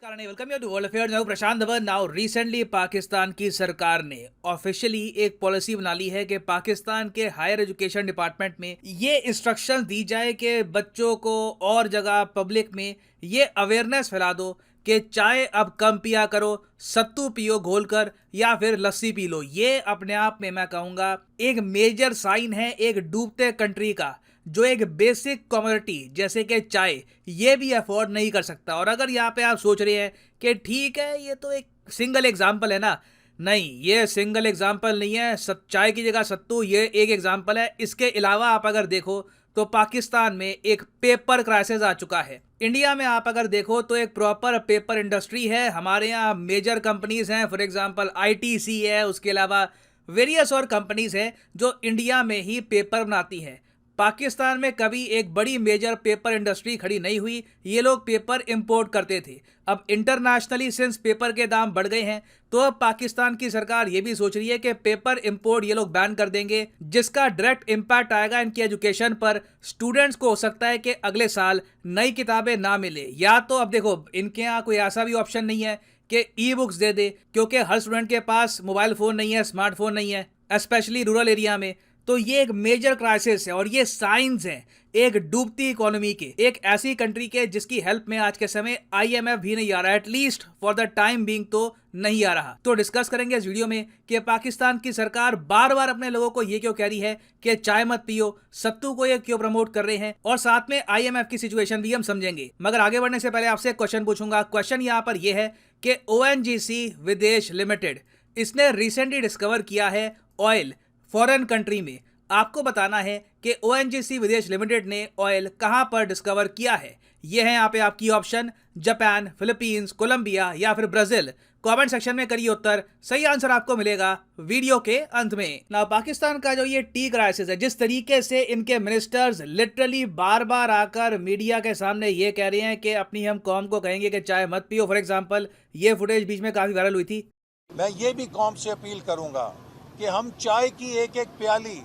नमस्कार and welcome you to World Affairs। मैं प्रशांत Dhawan. Now recently Pakistan की सरकार ने ऑफिशियली एक पॉलिसी बना ली है कि पाकिस्तान के हायर एजुकेशन डिपार्टमेंट में ये इंस्ट्रक्शन दी जाए कि बच्चों को और जगह पब्लिक में ये अवेयरनेस फैला दो कि चाय अब कम पिया करो, सत्तू पियो घोलकर या फिर लस्सी पी लो। ये अपने आप में मैं कहूँगा एक मेजर साइन है एक डूबते कंट्री का, जो एक बेसिक कमोडिटी जैसे कि चाय ये भी अफोर्ड नहीं कर सकता। और अगर यहाँ पे आप सोच रहे हैं कि ठीक है ये तो एक सिंगल एग्जाम्पल है ना, नहीं, ये सिंगल एग्जाम्पल नहीं है। चाय की जगह सत्तू ये एक एग्जाम्पल है। इसके अलावा आप अगर देखो तो पाकिस्तान में एक पेपर क्राइसिस आ चुका है। इंडिया में आप अगर देखो तो एक प्रॉपर पेपर इंडस्ट्री है। हमारे यहाँ मेजर कंपनीज हैं, फॉर एग्जांपल आईटीसी है, उसके अलावा वेरियस और कंपनीज हैं जो इंडिया में ही पेपर बनाती हैं। पाकिस्तान में कभी एक बड़ी मेजर पेपर इंडस्ट्री खड़ी नहीं हुई। ये लोग पेपर इंपोर्ट करते थे। अब इंटरनेशनली सिंस पेपर के दाम बढ़ गए हैं तो अब पाकिस्तान की सरकार ये भी सोच रही है कि पेपर इंपोर्ट ये लोग बैन कर देंगे, जिसका डायरेक्ट इम्पैक्ट आएगा इनकी एजुकेशन पर। स्टूडेंट्स को हो सकता है कि अगले साल नई किताबें ना मिले, या तो अब देखो इनके यहाँ कोई ऐसा भी ऑप्शन नहीं है कि ई बुक्स दे दे, क्योंकि हर स्टूडेंट के पास मोबाइल फ़ोन नहीं है, स्मार्टफोन नहीं है, स्पेशली रूरल एरिया में। तो ये एक मेजर क्राइसिस है और ये साइंस हैं एक डूबती इकोनॉमी के, एक ऐसी कंट्री के जिसकी हेल्प में आज के समय आईएमएफ भी नहीं आ रहा है, at least for the time being तो नहीं आ रहा। तो डिस्कस करेंगे इस वीडियो में कि पाकिस्तान की सरकार बार बार अपने लोगों को ये क्यों कह रही है कि चाय मत पियो, सत्तू को ये क्यों प्रमोट कर रहे हैं, और साथ में आईएमएफ की सिचुएशन भी हम समझेंगे। मगर आगे बढ़ने से पहले आपसे क्वेश्चन पूछूंगा। क्वेश्चन यहाँ पर यह है कि ओएनजीसी विदेश लिमिटेड इसने रिसेंटली डिस्कवर किया है ऑयल फॉरेन कंट्री में। आपको बताना है कि ओएनजीसी विदेश लिमिटेड ने ऑयल कहां पर डिस्कवर किया है। ये है यहाँ पे आपकी ऑप्शन, जापान, फिलीपींस, कोलंबिया या फिर ब्राजील। कमेंट सेक्शन में करिए उत्तर, सही आंसर आपको मिलेगा वीडियो के अंत में। ना पाकिस्तान का जो ये टी क्राइसिस है, जिस तरीके से इनके मिनिस्टर्स लिटरली बार बार आकर मीडिया के सामने ये कह रहे हैं कि अपनी हम कौम को कहेंगे कि चाय मत पियो। फॉर एग्जाम्पल ये फुटेज बीच में काफी वायरल हुई थी। मैं ये भी कौम से अपील करूंगा कि हम चाय की एक एक प्याली,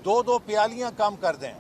दो दो प्यालियां कम कर दें,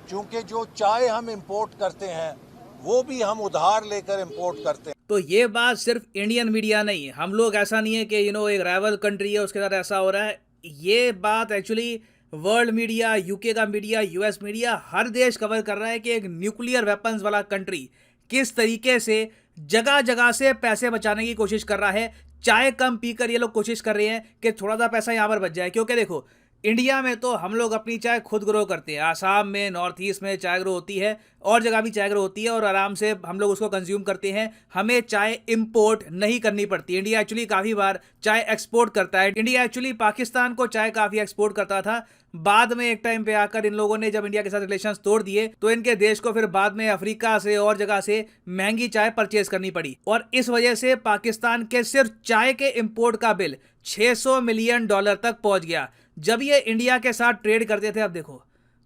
क्योंकि जो चाय हम इंपोर्ट करते हैं वो भी हम उधार लेकर इंपोर्ट करते हैं। तो ये बात सिर्फ इंडियन मीडिया नहीं, हम लोग ऐसा नहीं है कि एक राइवल कंट्री है उसके साथ ऐसा हो रहा है। ये बात एक्चुअली वर्ल्ड मीडिया, यूके का मीडिया, यूएस मीडिया, हर देश कवर कर रहा है कि एक न्यूक्लियर वेपन्स वाला कंट्री किस तरीके से जगह जगह से पैसे बचाने की कोशिश कर रहा है। चाय कम पीकर ये लोग कोशिश कर रहे हैं कि थोड़ा सा पैसा यहाँ पर बच जाए, क्योंकि देखो इंडिया में तो हम लोग अपनी चाय खुद ग्रो करते हैं। आसाम में, नॉर्थ ईस्ट में चाय ग्रो होती है, और जगह भी चाय ग्रो होती है, और आराम से हम लोग उसको कंज्यूम करते हैं। हमें चाय इंपोर्ट नहीं करनी पड़ती। इंडिया एक्चुअली काफ़ी बार चाय एक्सपोर्ट करता है। इंडिया एक्चुअली पाकिस्तान को चाय काफ़ी एक्सपोर्ट करता था। बाद में एक टाइम पे आकर इन लोगों ने जब इंडिया के साथ रिलेशंस तोड़ दिए तो इनके देश को फिर बाद में अफ्रीका से और जगह से महंगी चाय परचेज करनी पड़ी, और इस वजह से पाकिस्तान के सिर्फ चाय के इंपोर्ट का बिल $600 मिलियन तक पहुंच गया जब ये इंडिया के साथ ट्रेड करते थे। अब देखो,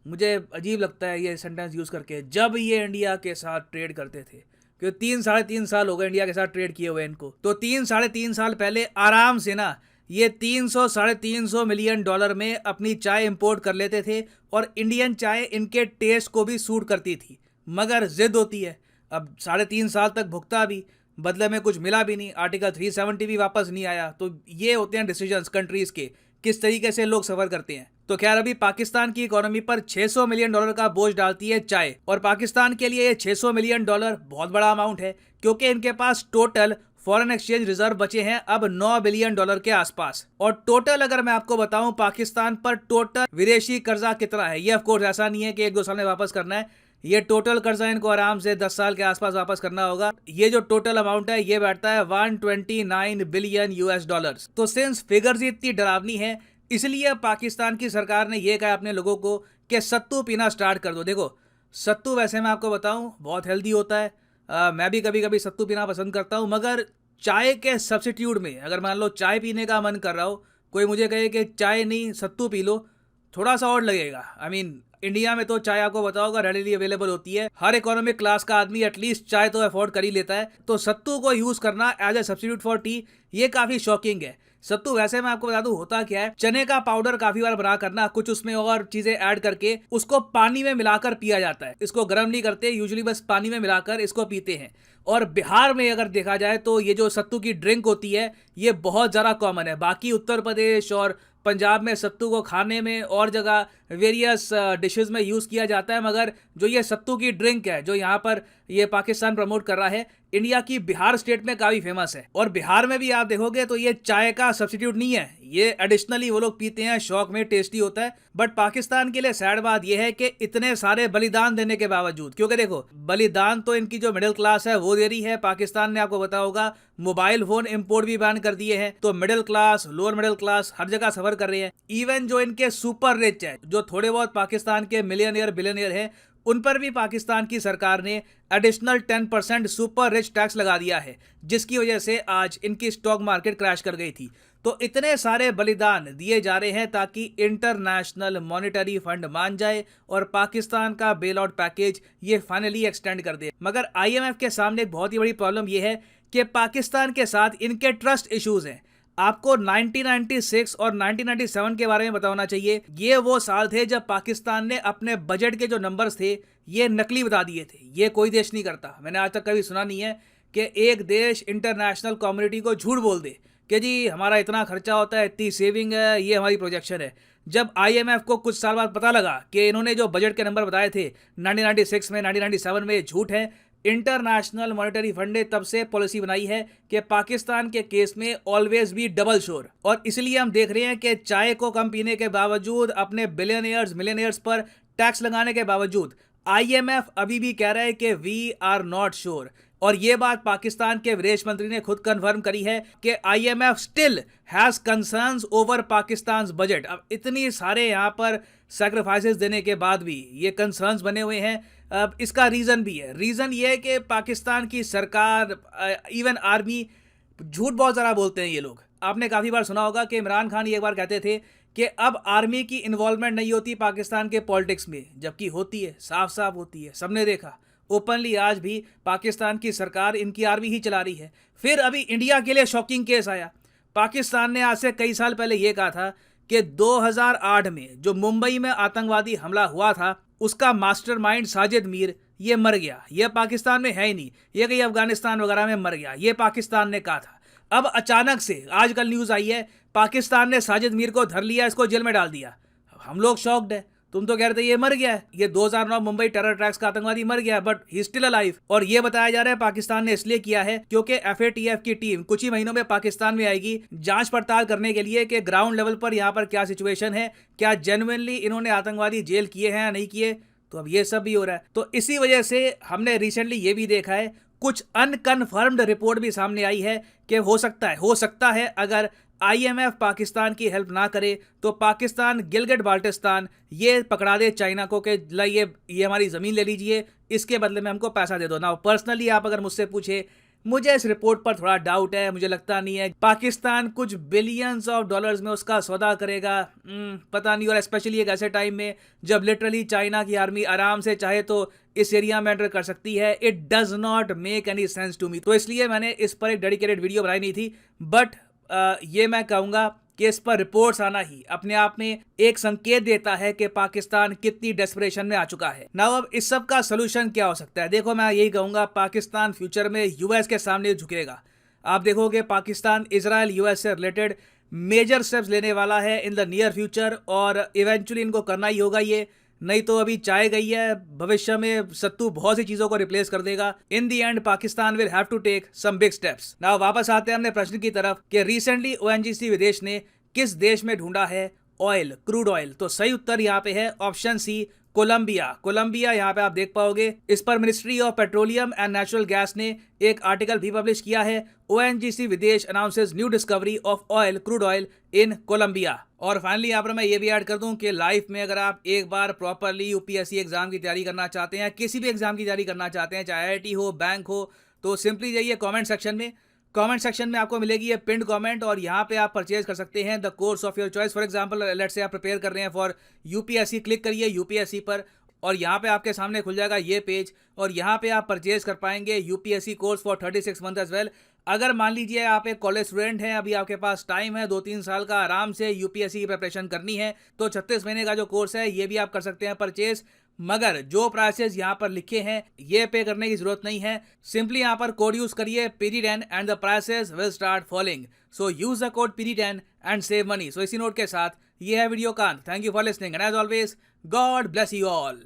मुझे अजीब लगता है ये सेंटेंस यूज करके, जब ये इंडिया के साथ ट्रेड करते थे, क्योंकि 3-3.5 साल हो गए इंडिया के साथ ट्रेड किए हुए इनको। तो 3-3.5 साल पहले आराम से ना ये 300-350 मिलियन डॉलर में अपनी चाय इंपोर्ट कर लेते थे, और इंडियन चाय इनके टेस्ट को भी सूट करती थी। मगर जिद होती है। अब 3.5 साल तक भुगता भी, बदले में कुछ मिला भी नहीं, आर्टिकल 370 भी वापस नहीं आया। तो ये होते हैं डिसीजंस कंट्रीज के, किस तरीके से लोग सफर करते हैं। तो खैर अभी पाकिस्तान की इकोनॉमी पर $600 मिलियन का बोझ डालती है चाय, और पाकिस्तान के लिए ये $600 मिलियन बहुत बड़ा अमाउंट है, क्योंकि इनके पास टोटल फॉरेन एक्सचेंज रिजर्व बचे हैं अब $9 बिलियन के आसपास। और टोटल अगर मैं आपको बताऊं पाकिस्तान पर टोटल विदेशी कर्जा कितना है, ये ऑफकोर्स ऐसा नहीं है कि 1-2 साल में वापस करना है। ये टोटल कर्जा इनको आराम से 10 साल के आसपास वापस करना होगा। ये जो टोटल अमाउंट है ये बैठता है $129 बिलियन। तो सिंस फिगर्स इतनी डरावनी है, इसलिए पाकिस्तान की सरकार ने यह कहा अपने लोगों को कि सत्तू पीना स्टार्ट कर दो। देखो सत्तू वैसे मैं आपको बताऊं बहुत हेल्दी होता है। मैं भी कभी कभी सत्तू पीना पसंद करता हूं, मगर चाय के सब्सिट्यूट में अगर मान लो चाय पीने का मन कर रहा हो, कोई मुझे कहे कि चाय नहीं सत्तू पी लो, थोड़ा सा और लगेगा। इंडिया में तो चाय आपको बताओगा रेडीली अवेलेबल होती है, हर इकोनॉमिक क्लास का आदमी एटलीस्ट चाय तो अफोर्ड कर ही लेता है। तो सत्तू को यूज करना as a substitute for tea ये काफी शॉकिंग है। सत्तू वैसे मैं आपको बता दूं होता क्या है, चने का पाउडर काफी बार बना करना, कुछ उसमें और चीजें ऐड करके उसको पानी में मिलाकर पिया जाता है। इसको गर्म नहीं करते, यूजुअली बस पानी में मिलाकर इसको पीते हैं। और बिहार में अगर देखा जाए तो ये जो सत्तू की ड्रिंक होती है ये बहुत ज़्यादा कॉमन है। बाकी उत्तर प्रदेश और पंजाब में सत्तू को खाने में और जगह वेरियस डिशेस में यूज़ किया जाता है, मगर जो ये सत्तू की ड्रिंक है जो यहाँ पर ये पाकिस्तान प्रमोट कर रहा है, इंडिया की बिहार स्टेट में काफ़ी फेमस है। और बिहार में भी आप देखोगे तो ये चाय का सब्स्टिट्यूट नहीं है, ये एडिशनली वो लोग पीते हैं, शौक में, टेस्टी होता है। बट पाकिस्तान के लिए सैड बात यह है कि इतने सारे बलिदान देने के बावजूद, क्योंकि देखो बलिदान तो इनकी जो मिडिल क्लास है वो दे रही है। पाकिस्तान ने आपको पता होगा मोबाइल फोन इंपोर्ट भी बैन कर दिए हैं, तो middle class, lower middle class हर जगह सफर कर रहे हैं। इवन जो इनके सुपर रिच है, जो थोड़े बहुत पाकिस्तान के मिलियनियर बिलियनियर हैं, उन पर भी पाकिस्तान की सरकार ने एडिशनल 10% सुपर रिच टैक्स लगा दिया है, जिसकी वजह से आज इनकी स्टॉक मार्केट क्रैश कर गई थी। तो इतने सारे बलिदान दिए जा रहे हैं ताकि इंटरनेशनल मॉनेटरी फंड मान जाए और पाकिस्तान का बेल आउट पैकेज ये फाइनली एक्सटेंड कर दे। मगर आईएमएफ के सामने एक बहुत ही बड़ी प्रॉब्लम ये है कि पाकिस्तान के साथ इनके ट्रस्ट इश्यूज हैं। आपको 1996 और 1997 के बारे में बताना चाहिए। ये वो साल थे जब पाकिस्तान ने अपने बजट के जो नंबर्स थे ये नकली बता दिए थे। ये कोई देश नहीं करता, मैंने आज तक कभी सुना नहीं है कि एक देश इंटरनेशनल कम्युनिटी को झूठ बोल दे कि जी हमारा इतना खर्चा होता है, इतनी सेविंग है, ये हमारी प्रोजेक्शन है। जब आईएमएफ को कुछ साल बाद पता लगा कि इन्होंने जो बजट के नंबर बताए थे 1996 में, 1997 में, झूठ है, इंटरनेशनल मॉनेटरी फंड ने तब से पॉलिसी बनाई है कि पाकिस्तान के केस में ऑलवेज बी डबल श्योर। और इसलिए हम देख रहे हैं कि चाय को कम पीने के बावजूद, अपने बिलियनियर्स मिलियनियर्स पर टैक्स लगाने के बावजूद आईएमएफ अभी भी कह रहा है कि वी आर नॉट श्योर। और ये बात पाकिस्तान के विदेश मंत्री ने खुद कंफर्म करी है कि IMF still has concerns over Pakistan budget. अब इतनी सारे यहाँ पर सैक्रिफाइसेस देने के बाद भी ये कंसर्न्स बने हुए हैं। अब इसका रीज़न भी है, रीज़न ये है कि पाकिस्तान की सरकार, इवन आर्मी, झूठ बहुत ज़्यादा बोलते हैं ये लोग। आपने काफ़ी बार सुना होगा कि इमरान खान ये एक बार कहते थे कि अब आर्मी की इन्वॉल्वमेंट नहीं होती पाकिस्तान के पॉलिटिक्स में, जबकि होती है, साफ साफ होती है, सबने देखा ओपनली। आज भी पाकिस्तान की सरकार इनकी आर्मी ही चला रही है। फिर अभी इंडिया के लिए शॉकिंग केस आया। पाकिस्तान ने आज से कई साल पहले ये कहा था कि 2008 में जो मुंबई में आतंकवादी हमला हुआ था उसका मास्टरमाइंड साजिद मीर ये मर गया, ये पाकिस्तान में है ही नहीं, ये कहीं अफगानिस्तान वगैरह में मर गया, ये पाकिस्तान ने कहा था। अब अचानक से आजकल न्यूज़ आई है पाकिस्तान ने साजिद मीर को धर लिया, इसको जेल में डाल दिया। हम लोग शॉक्ड है, तुम तो कह रहे थे ये मर गया है, ये 2009 मुंबई टेरर अटैक्स का आतंकवादी मर गया, बट ही स्टिल अलाइव। और ये बताया जा रहा है पाकिस्तान ने इसलिए किया है क्योंकि एफएटीएफ की टीम कुछ ही महीनों में पाकिस्तान में आएगी जांच पड़ताल करने के लिए कि ग्राउंड लेवल पर यहाँ पर क्या सिचुएशन है, क्या जेन्युइनली इन्होंने आतंकवादी जेल किए हैं या नहीं किए। तो अब ये सब भी हो रहा है। तो इसी वजह से हमने रिसेंटली ये भी देखा है, कुछ अनकन्फर्म्ड रिपोर्ट भी सामने आई है कि हो सकता है अगर आईएमएफ पाकिस्तान की हेल्प ना करे तो पाकिस्तान गिलगिट बाल्टिस्तान ये पकड़ा दे चाइना को कि ये हमारी ज़मीन ले लीजिए, इसके बदले में हमको पैसा दे दो ना। पर्सनली आप अगर मुझसे पूछे, मुझे इस रिपोर्ट पर थोड़ा डाउट है। मुझे लगता नहीं है पाकिस्तान कुछ बिलियंस ऑफ डॉलर्स में उसका सौदा करेगा, पता नहीं। और स्पेशली एक ऐसे टाइम में जब लिटरली चाइना की आर्मी आराम से चाहे तो इस एरिया में एंटर कर सकती है। It does not make any sense to me. तो इसलिए मैंने इस पर एक डेडिकेटेड वीडियो बनाई नहीं थी। बट ये मैं कहूँगा कि इस पर रिपोर्ट्स आना ही अपने आप में एक संकेत देता है कि पाकिस्तान कितनी डेस्परेशन में आ चुका है। नाउ अब इस सब का सोल्यूशन क्या हो सकता है? देखो, मैं यही कहूँगा, पाकिस्तान फ्यूचर में यूएस के सामने झुकेगा। आप देखोगे पाकिस्तान इजराइल यूएस से रिलेटेड मेजर स्टेप्स लेने वाला है इन द नियर फ्यूचर, और इवेंचुअली इनको करना ही होगा ये, नहीं तो अभी चाय गई है, भविष्य में सत्तू बहुत सी चीजों को रिप्लेस कर देगा। In the end Pakistan will have to take some big steps. Now वापस आते हैं अपने प्रश्न की तरफ कि रिसेंटली ओएनजीसी विदेश ने किस देश में ढूंढा है ऑयल, क्रूड ऑयल? तो सही उत्तर यहाँ पे है ऑप्शन सी, कोलंबिया। कोलंबिया यहाँ पे आप देख पाओगे। इस पर ministry of petroleum and natural gas ने एक आर्टिकल भी पब्लिश किया है, ONGC Videsh announces new discovery of oil, crude oil in Colombia. और फाइनली यहाँ पर मैं ये भी ऐड कर दूं कि लाइफ में अगर आप एक बार प्रॉपरली यूपीएससी एग्जाम की तैयारी करना चाहते हैं, किसी भी एग्जाम की तैयारी करना चाहते हैं, चाहे आईआईटी हो, बैंक हो, तो सिंपली जाइए कमेंट सेक्शन में आपको मिलेगी ये पिंड कमेंट, और यहाँ पे आप परचेज कर सकते हैं the course of your choice. For example let's say आप प्रिपेयर कर रहे हैं फॉर यूपीएससी, क्लिक करिए यूपीएससी पर और यहाँ पे आपके सामने खुल जाएगा ये पेज, और यहाँ पे आप परचेज कर पाएंगे UPSC course for 36 month as well. अगर मान लीजिए आप एक कॉलेज स्टूडेंट हैं, अभी आपके पास टाइम है 2-3 साल का, आराम से यूपीएससी की प्रिपरेशन करनी है, तो 36 महीने का जो कोर्स है ये भी आप कर सकते हैं परचेज। मगर जो प्राइसेस यहाँ पर लिखे हैं ये पे करने की जरूरत नहीं है। सिंपली यहाँ पर कोड यूज करिए PD10 and the prices will start falling. So use the code PD10 and save money. So इसी नोट के साथ ये है वीडियो का। Thank you for listening and as always God bless you all.